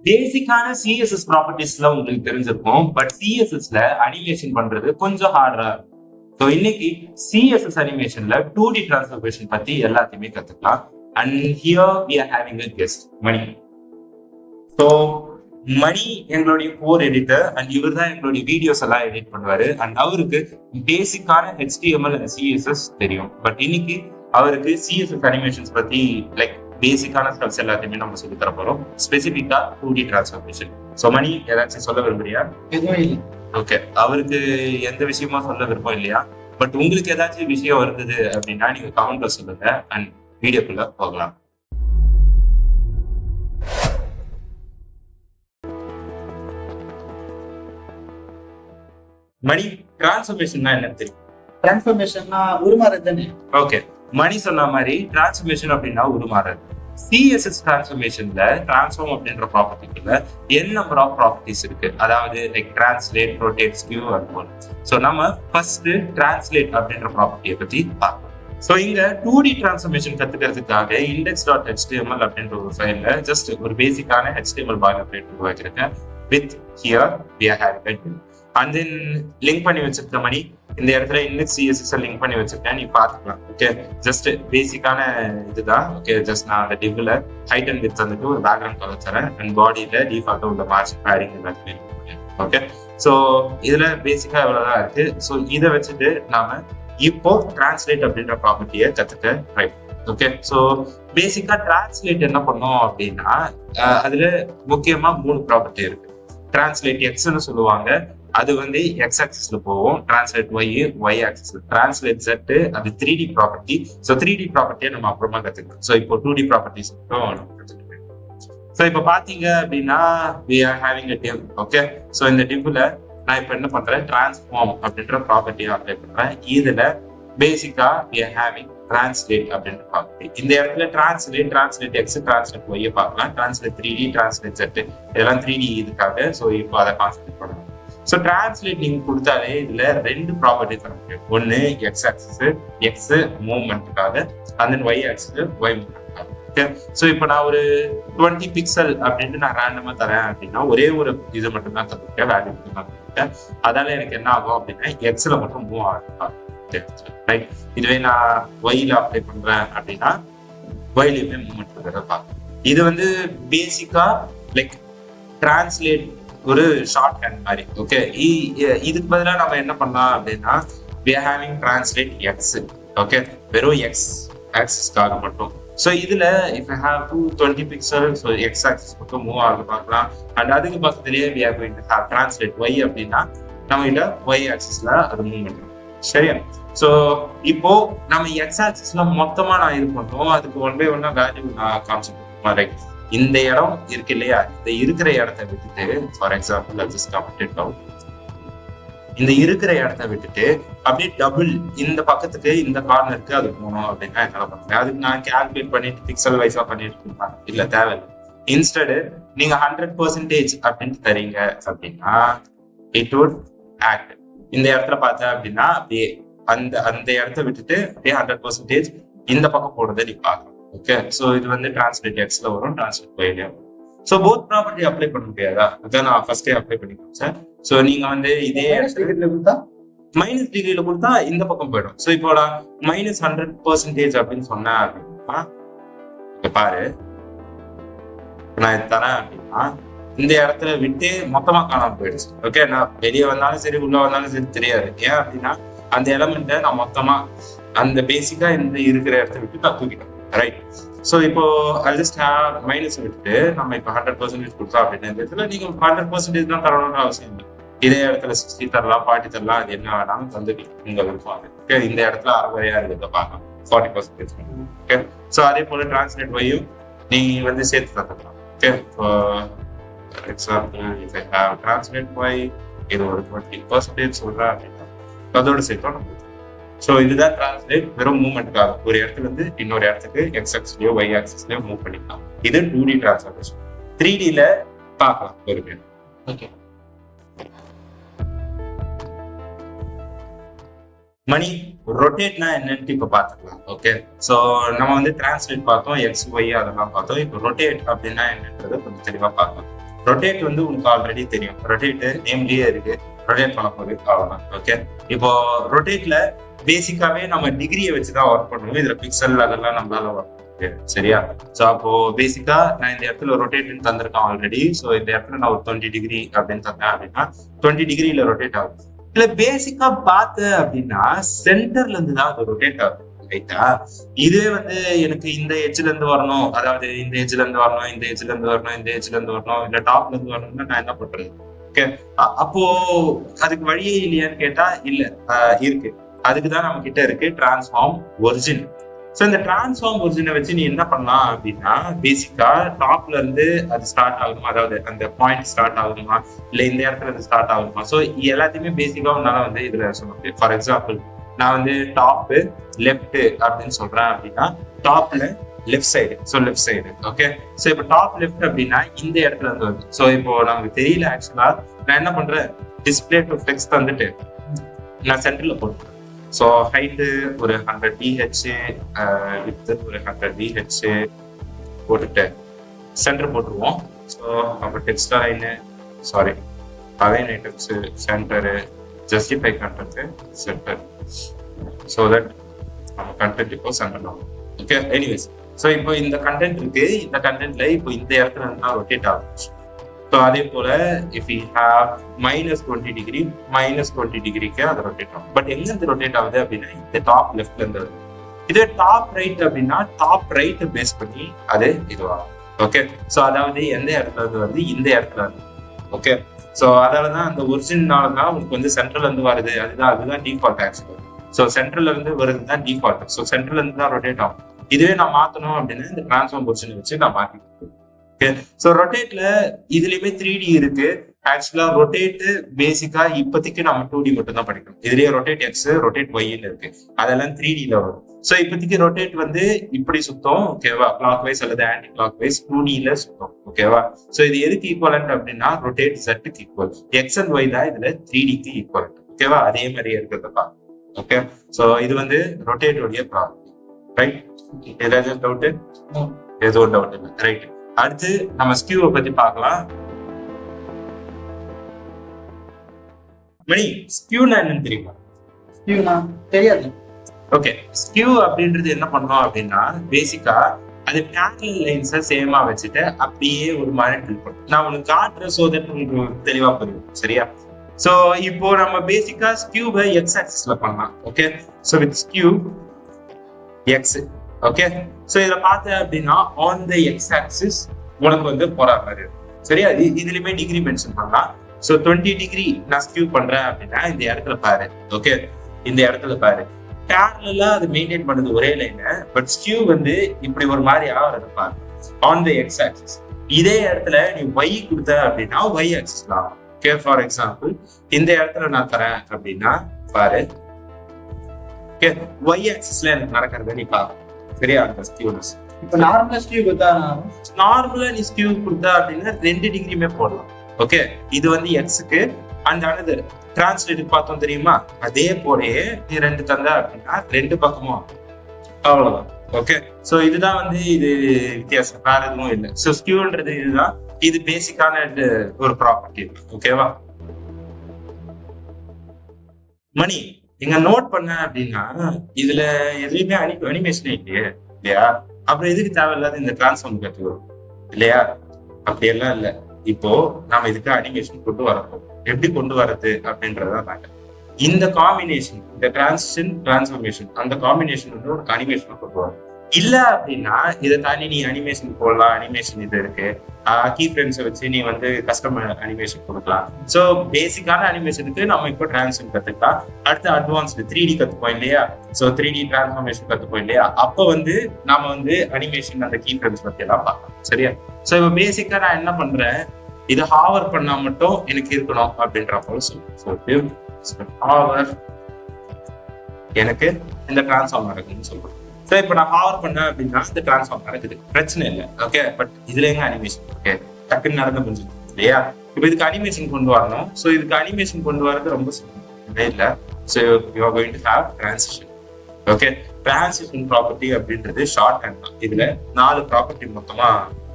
பேசிக்கான சிஎஸ்எஸ் ப்ராப்பர்ட்டிஸ்ல உங்களுக்கு தெரிஞ்சிருக்கும். பட் சிஎஸ்எஸ்ல அனிமேஷன் பண்றது கொஞ்சம் ஹார்டரா இருக்கும். ஸோ இன்னைக்கு சிஎஸ்எஸ் அனிமேஷன்ல 2D டிரான்ஸ்ஃபர்மேஷன் பத்தி எல்லாத்தையுமே கத்துக்கலாம். And here we are having a guest Mani. So Mani எங்களுடைய கோர் எடிட்டர் அண்ட் இவர் தான் எங்களுடைய வீடியோஸ் எல்லாம் எடிட் பண்ணுவாரு. அண்ட் அவருக்கு பேசிக்கான HTML அண்ட் சிஎஸ்எஸ் தெரியும். பட் இன்னைக்கு அவருக்கு சிஎஸ்எஸ் அனிமேஷன்ஸ் பத்தி லைக் பேசிக்கான ஸ்டெப்ஸ் எல்லாத்தையுமே நம்ம சொல்லி தர போறோம். ஸ்பெசிபிக்கா 2D டிரான்ஸ்ஃபர்மேஷன். ஸோ மணி ஏதாச்சும் சொல்ல விரும்புறியா? எதுவும் இல்லை. ஓகே, அவருக்கு எந்த விஷயமா சொல்ல விருப்பம் இல்லையா? பட் உங்களுக்கு ஏதாச்சும் விஷயம் இருந்தது அப்படின்னா நீங்க கமெண்ட்ல சொல்லுங்க அண்ட் வீடியோக்குள்ள போகலாம். மணி, டிரான்ஸ்ஃபர்மேஷன்னா என்ன தெரியும்? டிரான்ஸ்ஃபர்மேஷன்னா உருமாறது தானே? ஓகே, மணி சொன்ன மாதிரி டிரான்ஸ்ஃபர்மேஷன் அப்படின்னா உருமாறது. சிஎஸ்எஸ் டிரான்ஸ்ஃபர்மேஷன்ல டிரான்ஸ்ஃபார்ம் அப்படின்ற ப்ராப்பர்ட்டிக்குள்ள என் நம்பர் ஆஃப் ப்ராப்பர்ட்டிஸ் இருக்கு. அதாவது like translate, rotate, skew and போல். ஸோ நம்ம ஃபர்ஸ்ட் டிரான்ஸ்லேட் அப்படின்ற ப்ராப்பர்ட்டியை பத்தி பார்க்கலாம். ஸோ இங்க 2D டிரான்ஸ்ஃபர்மேஷன் கத்துக்கிறதுக்காக index.html அப்படின்ற ஒரு ஃபைல்ல ஜஸ்ட் ஒரு பேசிக்கான HTML பாய்லர்பிளேட் உருவாக்கியிருக்கேன். With here we are having it. And then link பண்ணி வச்சிருக்க மணி இந்த இடத்துல இண்டெக்ஸ் சிஎஸ்எஸ் லிங்க் பண்ணி வச்சிருக்கேன், நீ பாத்துக்கலாம். ஓகே, ஜஸ்ட் பேசிக்கான இதுதான். ஓகே, ஜஸ்ட் நான் அந்த டிவ்ல ஹைட் அண்ட் வித் வந்துட்டு ஒரு பேக்ரவுண்ட் கலர் தரேன் அண்ட் பாடியில டிஃபால்ட்டா உள்ள மார்ஜின் பேடிங் எல்லாத்தையுமே. ஓகே, ஸோ இதுல பேசிக்கா இவ்வளவுதான் இருக்கு. ஸோ இதை வச்சுட்டு நாம இப்போ டிரான்ஸ்லேட் அப்படின்ற ப்ராப்பர்ட்டியை கத்துக்க ட்ரை. ஓகே, ஸோ பேசிக்கா டிரான்ஸ்லேட் என்ன பண்ணோம் அப்படின்னா அதுல முக்கியமா 3 ப்ராப்பர்ட்டி இருக்கு. டிரான்ஸ்லேட் எக்ஸ்ன்னு சொல்லுவாங்க, அது வந்து எக்ஸ் ஆக்சிஸ்ல போகும். டிரான்ஸ்லேட் ஒய் ஆக்சிஸ்ல. டிரான்ஸ்லேட் செட் அது 3D ப்ராப்பர்ட்டி. ஸோ 3D ப்ராப்பர்ட்டியை நம்ம அப்புறமா கத்துக்கலாம். ஸோ இப்போ 2D ப்ராப்பர்ட்டிஸ் நம்ம கத்துக்கலாம். ஸோ இப்போ பாத்தீங்க அப்படின்னா we are having a div. Okay, so இந்த divல நான் இப்போ என்ன பண்றேன், டிரான்ஸ்ஃபார்ம் அப்படின்ற ப்ராப்பர்ட்டியை அப்ளை பண்றேன். இதுல பேசிக்கா we are having டிரான்ஸ்லேட் அப்படின்ற ப்ராப்பர்ட்டி. இந்த இடத்துல டிரான்ஸ்லேட் எக்ஸ், டிரான்ஸ்லேட் ஒய்யை பார்க்கலாம். டிரான்ஸ்லேட் 3D, டிரான்ஸ்லேட் செட் இதெல்லாம் 3D இதுக்காக. ஸோ இப்போ அதை கான்சென்ட்ரேட் பண்ணணும். ஸோ டிரான்ஸ்லேட் நீங்க கொடுத்தாலே இதுல 2 ப்ராப்பர்ட்டி தர முடியும். ஒன்னு எக்ஸ் ஆக்சிஸ், எக்ஸ் மூவ்மெண்ட்டுக்காக, and then Y axis, Y மூவ்மெண்ட்டுக்காக. ஓகே, ஸோ இப்போ நான் ஒரு 20 பிக்சல் அப்படின்ட்டு நான் ரேண்டமா தரேன் அப்படின்னா ஒரே ஒரு இது மட்டும் தான் தந்துருக்கேன், வேல்யூ மட்டும் தான் தந்துருக்கேன். அதால எனக்கு என்ன ஆகும் அப்படின்னா எக்ஸ்ல மட்டும் மூவ் ஆகும். ரைட், இதுவே நான் ஒய்ல அப்ளை பண்றேன் அப்படின்னா ஒய்லயுமே மூவ்மெண்ட் பார்க்கலாம். இது வந்து பேசிக்கா லைக் டிரான்ஸ்லேட் ஒரு ஷார்ட் ஹேண்ட் மாதிரி. ஓகே, இதுக்கு பதிலாக நம்ம என்ன பண்ணலாம் அப்படின்னா we are having translate x. Okay, வெறும் x ஆக்சிஸ்க்காக மட்டும். ஸோ இதுல if I have 220 pixels, so x axis மட்டும் மூவ் ஆகுது பார்க்கலாம். அண்ட் அதுக்கு பக்கத்துலயே we are going to have translate y அப்படின்னா நம்ம கிட்ட y ஆக்சிஸ்ல அது மூவ் பண்ணுறோம். சரியா? ஸோ இப்போ நம்ம x ஆக்சிஸ்ல மொத்தமா நான் இது பண்ணுவோம். அதுக்கு 1 by 1 வேல்யூ நான் காமிச்சிட்டு ரைட். இந்த இடம் இருக்கு இல்லையா, இந்த இருக்கிற இடத்த விட்டுட்டு for example just comment down. இந்த இருக்கிற இடத்த விட்டுட்டு அப்படியே டபுள் இந்த பக்கத்துக்கு இந்த கார்னருக்கு அது போகணும் அப்படின்னா என்ன பண்ணுறேன், அதுக்கு நான் கால்குலேட் பண்ணிட்டு பிக்சல் வைஸா பண்ணிட்டு இருப்பேன். இல்ல தேவையில்லை. இன்ஸ்டட் நீங்க 100% அப்படின்ட்டு தரீங்க அப்படின்னா இட் வுட் ஆக்ட். இந்த இடத்துல பார்த்தேன் அப்படின்னா அப்படியே அந்த இடத்த விட்டுட்டு அப்படியே 100% இந்த பக்கம் போடுறதை நீ பார்க்கலாம். ஓகே, சோ இது வந்து டிரான்ஸ்லேட் எக்ஸ்ல வரும், டிரான்ஸ்லேட் ஒய்ல வரும். சோ போத் ப்ராப்பர்ட்டி அப்ளை பண்ண முடியாதா? அதான் நான் ஃபர்ஸ்டே அப்ளை பண்ணிக்கிறேன் சார். சோ நீங்க வந்து இதே மைனஸ் டிகிரில கொடுத்தா இந்த பக்கம் போயிடும். சோ இப்போ நான் -100% அப்படின்னு சொன்னேன் அப்படின்னா பாரு, நான் இது தரேன் அப்படின்னா இந்த இடத்துல விட்டு மொத்தமா காணாம போயிடுச்சு. ஓகே, நான் வெளியே வந்தாலும் சரி உள்ள வந்தாலும் சரி தெரியாது. ஏன் அப்படின்னா அந்த எலமெண்ட்டை நான் மொத்தமா அந்த பேசிக்கா இந்த இருக்கிற இடத்த விட்டு நான் தூக்கிட்டேன். ரைட், ஸோ இப்போ ஜஸ்ட் மைனஸ் விட்டுட்டு நம்ம இப்போ 100% கொடுத்தோம் அப்படின்னா இந்த இடத்துல நீங்க 100% தான் தரணும்னு அவசியம் இல்லை. இதே இடத்துல 60 தரலாம், 40 தரலாம், அது என்ன வேணாலும் தந்துக்கலாம் உங்க விருப்பம். ஓகே, இந்த இடத்துல 60 இருக்கிறத பார்க்கலாம் 40%. ஓகே, ஸோ அதே போல டிரான்ஸ்லேட் வையும் நீ வந்து சேர்த்து தந்துக்கலாம். Okay, for example if I have translate y இது ஒரு 20% சொல்றேன் அப்படின்னா அதோட சேர்த்தோம் நம்ம. ஸோ இதுதான் டிரான்ஸ்லேட். வெறும் மூவ்மெண்ட்டுக்காக ஒரு இடத்துல இருந்து இன்னொரு இடத்துக்கு எக்ஸ் ஆக்சிஸ்லயோ ஒய் ஆக்சிஸ்லயோ மூவ் பண்ணிக்கலாம். இது 2D டிரான்ஸ்ஃபர்மேஷன். 3Dல பார்க்கலாம் பொறுமையா. ஓகே, மணி ரொட்டேட்னா என்னன்னு இப்ப பாத்துக்கலாம். ஓகே, சோ நம்ம வந்து டிரான்ஸ்லேட் பார்த்தோம், எக்ஸ் ஒய் அதெல்லாம் பார்த்தோம். இப்போ ரொட்டேட் அப்படின்னா என்னன்றதை கொஞ்சம் தெளிவா பார்க்கலாம். ரொட்டேட் வந்து உனக்கு ஆல்ரெடி தெரியும், ரொட்டேட் நேம்லயே இருக்கு, ரொட்டேட் பண்ண போகுது, அவ்வளவுதான். ஓகே, இப்போ ரொட்டேட்ல பேசிக்காவே நம்ம டிகிரியை வச்சுதான் ஒர்க் பண்ணுவோம். இதுல பிக்சல் அதெல்லாம் நம்மளால ஒர்க் பண்ண முடியாது, சரியா? ஸோ அப்போ பேசிக்கா நான் இந்த இடத்துல ரொட்டேட்னு தந்திருக்கேன் ஆல்ரெடி. ஸோ இந்த இடத்துல நான் ஒரு 20 டிகிரி அப்படின்னு தந்தேன் அப்படின்னா 20 டிகிரியில ரொட்டேட் ஆகும். இல்ல பேசிக்கா பார்த்த அப்படின்னா சென்டர்ல இருந்து தான் அது ரொட்டேட் ஆகும், ரைட்டா? இதே வந்து எனக்கு இந்த எட்ஜ்ல இருந்து வரணும், அதாவது இந்த எட்ஜ்ல இருந்து வரணும், இந்த எட்ஜ்ல இருந்து வரணும், இந்த எட்ஜ்ல இருந்து வரணும், இல்ல டாப்ல இருந்து வரணும்னா நான் என்ன பண்றது? ஓகே, அப்போ அதுக்கு வழியே இல்லையான்னு கேட்டா இல்ல, இருக்கு. அதுக்குதான் நம்ம கிட்ட இருக்கு டிரான்ஸ்ஃபார்ம் ஒரிஜின். ஸோ இந்த டிரான்ஸ்ஃபார்ம் ஒரிஜினை வச்சு நீ என்ன பண்ணலாம் அப்படின்னா பேசிக்கா டாப்ல இருந்து அது ஸ்டார்ட் ஆகணுமா, அதாவது அந்த பாயிண்ட் ஸ்டார்ட் ஆகணுமா, இல்ல இந்த இடத்துல இருந்து ஸ்டார்ட் ஆகணுமா? ஸோ எல்லாத்தையுமே பேசிக்கா உன்னால வந்து இதுல சொல்ல முடியும். ஃபார் எக்ஸாம்பிள் நான் வந்து டாப் லெஃப்ட் அப்படின்னு சொல்றேன் அப்படின்னா டாப்ல left side, so left side. Okay, so இப்போ டாப் லெஃப்ட் அப்படின்னா இந்த இடத்துல இருந்து வருது. ஸோ இப்போ நமக்கு தெரியல ஆக்சுவலா, நான் என்ன பண்றேன், டிஸ்பிளே டு ஃபிளெக்ஸ் தந்துட்டு நான் சென்டர்ல போட்டுறேன். ஸோ ஹைட்டு ஒரு 100 VH, வித்து ஒரு 100 VH போட்டுட்டு சென்டர் போட்டுருவோம். ஸோ அப்போ text align, sorry align items centre, justify content centre, so that நம்ம கண்டென்ட் இப்போ சென்டர் ஆகும். ஓகே, எனிவேஸ் ஸோ இப்போ இந்த கண்டென்ட் இருக்கு, இந்த கண்டென்ட்ல இப்போ இந்த இடத்துல இருந்தா ரொட்டேட் ஆகும். ஸோ அதே போல இஃப் யூ ஹேவ் -20 டிகிரி, -20 டிகிரிக்கு அது ரொட்டேட் ஆகும். பட் எங்க இருந்து ரொட்டேட் ஆகுது அப்படின்னா இந்த டாப் லெஃப்ட்ல இருந்து வருது. இதே டாப் ரைட் அப்படின்னா டாப் ரைட் பேஸ் பண்ணி அது இதுவாகும். ஓகே, ஸோ அதாவது எந்த இடத்துல இருந்து வருது, இந்த இடத்துல இருந்து. ஓகே, ஸோ அதாலதான் அந்த ஒரிஜினாலதான் உங்களுக்கு வந்து சென்ட்ரல் இருந்து வருது, அதுதான் டிஃபால்ட் ஆக்சுவலி. ஸோ சென்ட்ரல்ல இருந்து வருது தான் டிஃபால்ட். ஸோ சென்ட்ரல்ல இருந்து தான் ரொட்டேட் ஆகும். இதுவே நான் மாத்தணும் அப்படின்னா இந்த டிரான்ஸ்ஃபார்ம் ஒரிஜினை வச்சு நான் மாத்தி. ஓகே, ஸோ ரொட்டேட்ல இதுலயுமே 3D இருக்கு. ஆக்சுவலா ரொட்டேட் பேசிக்கா இப்போதைக்கு நம்ம 2D மட்டும் தான் படிக்கணும். இதுலயே ரொட்டேட் X, ரொட்டேட் Yன்னு இருக்கு, அதெல்லாம் 3Dல வரும். ஸோ இப்போதைக்கு ரொட்டேட் வந்து இப்படி சுத்தம், ஓகேவா, கிளாக் வைஸ் அல்லது ஆன்டி கிளாக் வைஸ் 2Dல சுத்தம், ஓகேவா? ஸோ இது எதுக்கு ஈக்குவலண்ட் அப்படின்னா ரொட்டேட் Z-க்கு ஈக்குவல், X and Y தான் இதுல 3Dக்கு ஈக்குவலண்ட், ஓகேவா? அதே மாதிரியே இருக்கிறதுப்பா. ஓகே, ஸோ இது வந்து ரொட்டேட் உடைய ப்ராப்பர்ட்டி, ரைட்? ஏதாவது டவுட்? எதுவும் டவுட் இல்லை, ரைட்? அடுத்து நம்ம ஸ்கியூவை பத்தி பார்க்கலாம். மணி, ஸ்கியூனா என்னன்னு தெரியுமா? ஸ்கியூனா தெரியாது. ஓகே, ஸ்கியூ அப்படின்றது என்ன பண்ணோம் அப்படின்னா பேசிக்கா அது பேரலல் லைன்ஸை சேமா வச்சுட்டு அப்படியே ஒரு மாதிரி ட்ரில் பண்ணும். நான் உங்களுக்கு காட்டுற சோதனை உங்களுக்கு தெளிவா புரியும், சரியா? சோ இப்போ நம்ம பேசிக்கா ஸ்கியூவை X ஆக்சிஸ்ல பண்ணலாம். Okay, so with skew X. Okay, so இதுல பார்த்த அப்படின்னா ஆன் த X ஆக்சிஸ் உனக்கு வந்து போற மாதிரி இருக்கும், சரியா? இதுலயுமே டிகிரி மென்ஷன் பண்ணலாம். சோ 20 டிகிரி நான் ஸ்கியூ பண்றேன் அப்படின்னா இந்த இடத்துல பாரு. ஓகே, இந்த இடத்துல பாரு, பேரலலா அது மெயின்டைன் பண்ணுது ஒரே லைனை, பட் ஸ்கியூ வந்து இப்படி ஒரு மாதிரி ஆகிறது பாரு ஆன் த X ஆக்சிஸ். இதே இடத்துல நீ Y கொடுத்த அப்படின்னா Y ஆக்சிஸ்ல ஆகும். ஓகே, ஃபார் எக்ஸாம்பிள் இந்த இடத்துல நான் தரேன் அப்படின்னா பாரு, ஓகே, Y ஆக்சிஸ்ல எனக்கு நடக்கிறத நீ பாரு, சரியா? அந்த ஸ்கியூனஸ் இப்போ நார்மலா ஸ்கியூ கொடுத்தா, நார்மலா நீ ஸ்கியூ கொடுத்தா அப்படின்னா 2 டிகிரியுமே போடலாம். ஓகே, இது வந்து X-க்கு அந்த அனதர் டிரான்ஸ்லேட் பார்த்தோம் தெரியுமா, அதே போலயே நீ 2 தந்த அப்படின்னா 2 பக்கமும் அவ்வளவுதான். ஓகே, சோ இதுதான் வந்து இது வித்தியாசம், வேற எதுவும் இல்லை. சோ ஸ்கியூன்றது இதுதான், இது பேசிக்கான ஒரு ப்ராப்பர்ட்டி. ஓகேவா மணி? நீங்க நோட் பண்ண அப்படின்னா இதுல எதுவுமே அனிமேஷனே இல்லையா? அப்புறம் எதுக்கு தேவையில்லாத இந்த டிரான்ஸ்ஃபார்ம் கற்றுக்கிறோம் இல்லையா? அப்படியெல்லாம் இல்லை. இப்போ நாம இதுக்கு அனிமேஷன் கொண்டு வரப்போம். எப்படி கொண்டு வரது அப்படின்றதான் நாங்க இந்த காம்பினேஷன், இந்த டிரான்சிஷன் டிரான்ஸ்ஃபர்மேஷன், அந்த காம்பினேஷன் வந்து ஒரு அனிமேஷன் கொண்டு வரும். இல்ல அப்படின்னா இதை தாண்டி நீ அனிமேஷன் போடலாம். அனிமேஷன் இது இருக்கு, கீ ஃப்ரேம்ஸை வச்சு நீ வந்து கஸ்டம் அனிமேஷன் கொடுக்கலாம். ஸோ பேசிக்கான அனிமேஷனுக்கு நம்ம இப்போ டிரான்ஸ்ஃபார்ம் கத்துக்கலாம். அடுத்து அட்வான்ஸ்டு 3D கத்துப்போம் இல்லையா? ஸோ 3D டிரான்ஸ்ஃபார்மேஷன் கத்துப்போம் இல்லையா? அப்போ வந்து நாம வந்து அனிமேஷன் அந்த கீ ஃப்ரேம்ஸ் பத்தி எல்லாம் பார்க்கலாம், சரியா? ஸோ இப்போ பேசிக்கா நான் என்ன பண்றேன், இதை ஹாவர் பண்ணா மட்டும் எனக்கு இருக்கணும் அப்படின்ற போல சொல்லுவேன். ஹாவர் எனக்கு இந்த டிரான்ஸ்ஃபார்ம் நடக்குன்னு சொல்றேன். ஸோ இப்போ நான் ஹாவர் பண்ணேன் அப்படின்னா இந்த டிரான்ஸ்ஃபார்ம் நடக்குது, பிரச்சனை இல்லை. ஓகே, பட் இதுல எங்க அனிமேஷன்? ஓகே, டக்குன்னு நடந்து முடிஞ்சது இல்லையா? இப்போ இதுக்கு அனிமேஷன் கொண்டு வரணும். ஸோ இதுக்கு அனிமேஷன் கொண்டு வரது ரொம்ப இல்லை. So you are going to have transition. Okay, transition property அப்படின்றது ஷார்ட் ஹேண்ட் தான். இதுல 4 ப்ராப்பர்ட்டி மொத்தமா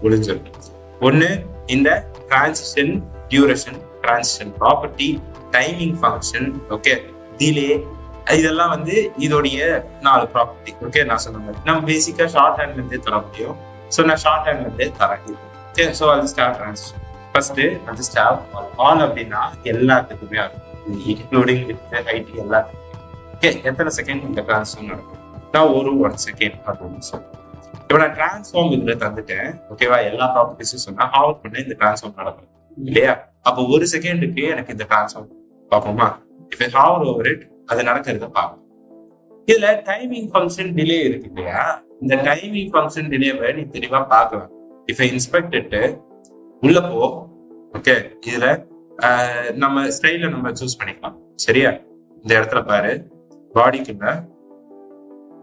ஒளிஞ்சிருக்கு. ஒண்ணு இந்த transition duration, transition property, timing function, okay, delay, இதெல்லாம் வந்து இதோடைய 4 ப்ராப்பர்ட்டி. ஓகே, நான் சொன்ன மாதிரி நம்ம பேசிக்கா ஷார்ட் ஹேண்ட்ல இருந்தே தர முடியும். ஸோ நான் ஷார்ட் ஹேண்ட்ல இருந்தே தரேன். ஓகே, ஸோ அது ஸ்டார் டிரான்சிஷன். ஃபர்ஸ்ட் அது ஸ்டார் ஆல் அப்படின்னா எல்லாத்துக்குமே இருக்கும், இன்க்ளூடிங் வித் ஐடி எல்லாத்துக்குமே. ஓகே, எத்தனை செகண்ட் இந்த டிரான்ஸ்ஃபார்ம் நடக்கும்? நான் 1 செகண்ட் அப்படின்னு சொல்றேன். இப்போ நான் டிரான்ஸ்ஃபார்ம் இதுல தந்துட்டேன். ஓகேவா, எல்லா ப்ராப்பர்ட்டிஸும் சொன்னா ஹாவர் பண்ண இந்த டிரான்ஸ்ஃபார்ம் நடக்கும் இல்லையா? அப்போ 1 செகண்டுக்கு எனக்கு இந்த டிரான்ஸ்ஃபார்ம் பார்ப்போமா? இப்போ ஹாவர் ஓவர் இட் அது நடக்கிறத பார்ப்போம். இதுல டைமிங் ஃபங்க்ஷன் டிலே இருக்கு இல்லையா? இந்த டைமிங் ஃபங்க்ஷன் டிலேவை நீ தெளிவா பார்க்கலாம். இஃப் இன்ஸ்பெக்ட் இட், உள்ள போ. ஓகே, இதுல நம்ம ஸ்டைல நம்ம சூஸ் பண்ணிக்கலாம். சரியா? இந்த இடத்துல பாரு, பாடிக்குள்ள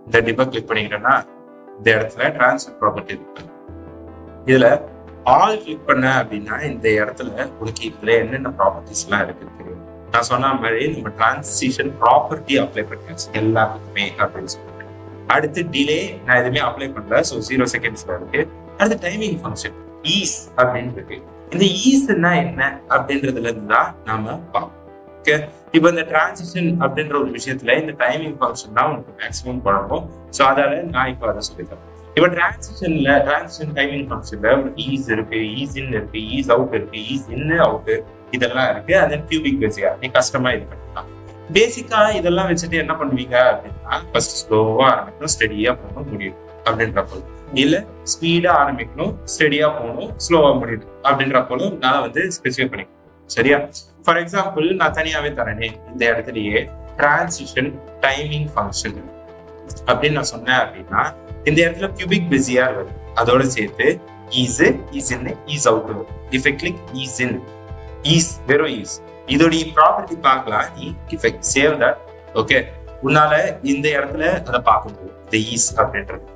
இந்த டிப்பை கிளிக் பண்ணிக்கிட்டேன்னா இந்த இடத்துல டிரான்ஸ்ஃபர் ப்ராப்பர்ட்டி இருக்கு. இதுல ஆல் கிளிக் பண்ண அப்படின்னா இந்த இடத்துல உனக்கு இதுல என்னென்ன ப்ராப்பர்ட்டிஸ் எல்லாம் இருக்கு தெரியும். நான் சொன்ன மாதிரி நம்ம டிரான்சிஷன் ப்ராப்பர்ட்டி அப்ளை பண்ணியாச்சு எல்லாத்துக்குமே அப்படின்னு சொல்லிட்டு. அடுத்து டிலே நான் எதுவுமே அப்ளை பண்ணல, ஸோ 0 செகண்ட்ஸ்ல இருக்கு. அடுத்து டைமிங் ஃபங்க்ஷன் ஈஸ் அப்படின்னு இருக்கு. இந்த ஈஸ்னா என்ன அப்படின்றதுல இருந்து தான் நாம பார்ப்போம். ஓகே, இப்போ இந்த டிரான்சிஷன் அப்படின்ற ஒரு விஷயத்துல இந்த டைமிங் ஃபங்க்ஷன் தான் உங்களுக்கு மேக்ஸிமம் குழப்பம். ஸோ அதால நான் இப்போ அதை சொல்லித்தரேன். இப்போ டிரான்சிஷன் டைமிங் ஃபங்க்ஷன்ல உங்களுக்கு ஈஸ் இருக்கு, ஈஸ் இன் இருக்கு, ஈஸ் அவுட் இருக்கு, ஈஸ் இன் அவுட், இதெல்லாம் இருக்கு. அது கியூபிக் பேசிக்கா நீ கஷ்டமா இது பண்ணிக்கலாம். பேசிக்கா இதெல்லாம் வச்சுட்டு என்ன பண்ணுவீங்க அப்படின்னா, ஃபர்ஸ்ட் ஸ்லோவா ஆரம்பிக்கணும், ஸ்டெடியா போகணும், முடியும் அப்படின்றப்போ, இல்ல ஸ்பீடா ஆரம்பிக்கணும், ஸ்டெடியா போகணும், ஸ்லோவா முடியும் அப்படின்றப்போ நான் வந்து ஸ்பெசிஃபை பண்ணிக்கணும். சரியா? ஃபார் எக்ஸாம்பிள் நான் தனியாவே தரேனே, இந்த இடத்துலயே டிரான்சிஷன் டைமிங் ஃபங்க்ஷன் அப்படின்னு நான் சொன்னேன் அப்படின்னா இந்த இடத்துல கியூபிக் பிஸியார் வருது, அதோட சேர்த்து ease, ease in, ease out வரும். If I click ease in, ease, வெறும் ஈஸ், இதோடைய ப்ராப்பர்ட்டி பார்க்கலாம். நீ if I save that, okay, உன்னால இந்த இடத்துல அதை பார்க்க முடியும், இந்த ஈஸ் அப்படின்றது.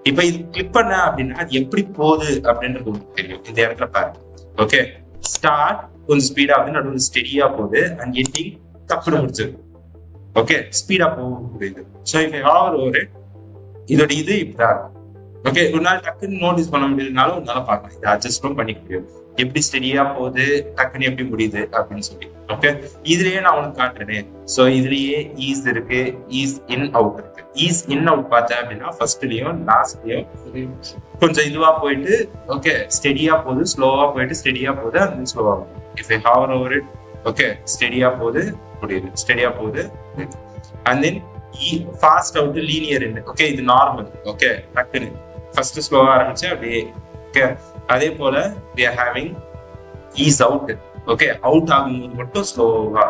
இப்ப இது கிளிக் பண்ண அப்படின்னா அது எப்படி போகுது அப்படின்றது உங்களுக்கு தெரியும். இந்த இடத்துல பாரு. ஓகே, ஸ்டார்ட் கொஞ்சம் ஸ்பீடா வந்து நடுவில் ஸ்டெடியா போகுது, அண்ட் எண்டிங் தப்புன்னு முடிச்சிருக்கு. ஓகே, ஸ்பீடா போக முடியுது. So if I hover over it, இதோட இது இப்படிதான் இருக்கும். ஓகே, ஒரு நாள் டக்குன்னு நோட்டீஸ் பண்ண முடியலனாலும் உன்னால பார்க்கலாம், இதை அட்ஜஸ்டும் பண்ணிக்க முடியும், எப்படி ஸ்டெடியா போகுது, டக்குன்னு எப்படி முடியுது அப்படின்னு சொல்லி. ஓகே, இதுலயே நான் உனக்கு காட்டுறேன். ஸோ இதுலயே ஈஸ் இருக்கு, ஈஸ் இன் அவுட் இருக்கு. ஈஸ் இன் அவுட் பார்த்தேன் அப்படின்னா ஃபர்ஸ்ட்லயும் லாஸ்ட்லயும் கொஞ்சம் இதுவா போயிட்டு, ஓகே, ஸ்டெடியா போகுது, ஸ்லோவா போயிட்டு ஸ்டெடியா போகுது, அந்த ஸ்லோவா போகுது. If I hover over it, okay, ஸ்டெடியா போகுது, முடியுது, ஸ்டெடியா போகுது, and then fast out, linear in. Okay, இது நார்மல். ஓகே, டக்குன்னு ஃபர்ஸ்ட் ஸ்லோவா ஆரம்பிச்சு அப்படியே. ஓகே, அதே போல we are having ease out. Okay, out ஆகும்போது மட்டும் ஸ்லோவா.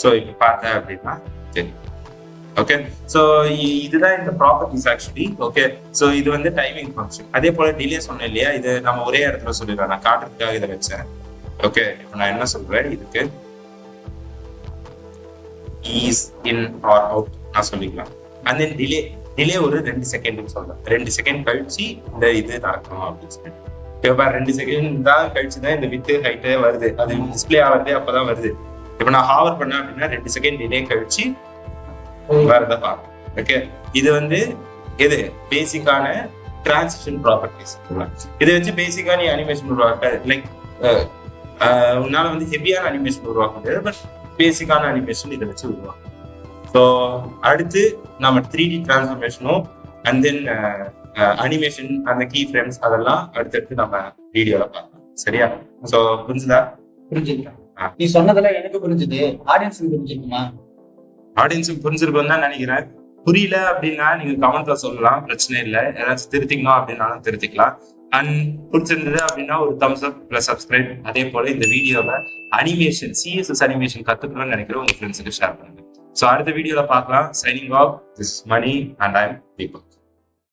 ஸோ இப்போ பார்த்தேன் அப்படின்னா சரி. ஓகே, ஸோ இதுதான் இந்த ப்ராப்பர்ட்டிஸ் ஆக்சுவலி. ஓகே, ஸோ இது வந்து டைமிங் ஃபங்க்ஷன். அதே போல டிலே சொன்னேன் இல்லையா, இது நம்ம ஒரே இடத்துல சொல்லிடுறேன், நான் காட்டுறதுக்காக இதை வச்சேன். ஓகே, இப்போ நான் என்ன சொல்றேன், இதுக்கு ஈஸ் இன் ஆர் அவுட் நான் சொல்லிக்கலாம். அண்ட் தென் டிலே ஒரு 2 செகண்ட் சொல்றேன். 2 செகண்ட் கழிச்சு இந்த இது நடக்கணும் அப்படின்னு சொல்லிட்டு. இப்போ 2 செகண்ட் தான் கழிச்சுதான் இந்த வித்து ஹைட்டே வருது, அது டிஸ்பிளே ஆகுறது அப்பதான் வருது. இப்போ நான் ஹாவர் பண்ணேன் அப்படின்னா 2 செகண்ட் டிலே கழிச்சு வரதை பார்ப்போம். ஓகே, இது வந்து எது பேசிக்கான டிரான்சிஷன் ப்ராப்பர்ட்டிஸ். இதை வச்சு பேசிக்கா நீ அனிமேஷன் உருவாக்க, லைக் உன்னால வந்து ஹெவியான அனிமேஷன் உருவாக்க முடியாது, பட் பேசிக்கான அனிமேஷன் இதை வச்சு உருவாக்கும். ஸோ அடுத்து நம்ம 3D டிரான்ஸ்ஃபர்மேஷனும் அண்ட் தென் அனிமேஷன், அந்த கீ ஃப்ரேம்ஸ் அதெல்லாம் அடுத்தடுத்து நம்ம வீடியோல பார்க்கலாம். சரியா? ஸோ புரிஞ்சுதா? புரிஞ்சுக்கலாம். நீ சொன்னதெல்லாம் எனக்கு புரிஞ்சுது, ஆடியன்ஸுக்கு புரிஞ்சுக்குமா? ஆடியன்ஸுக்கு புரிஞ்சிருக்கும்னு தான் நினைக்கிறேன். புரியல அப்படின்னா நீங்க கமெண்ட்ல சொல்லலாம், பிரச்சனை இல்லை. ஏதாச்சும் திருத்திக்கணும் அப்படின்னாலும் திருத்திக்கலாம். அண்ட் பிடிச்சிருந்தது அப்படின்னா ஒரு தம்ஸ் அப் பிளஸ் சப்ஸ்கிரைப். அதே போல இந்த வீடியோவை அனிமேஷன், CSS அனிமேஷன் கத்துக்கணும்னு நினைக்கிற உங்க ஃப்ரெண்ட்ஸுக்கு ஷேர் பண்ணுங்க. ஸோ அடுத்த வீடியோல பார்க்கலாம். Signing off, this is Mani and I am Deepak.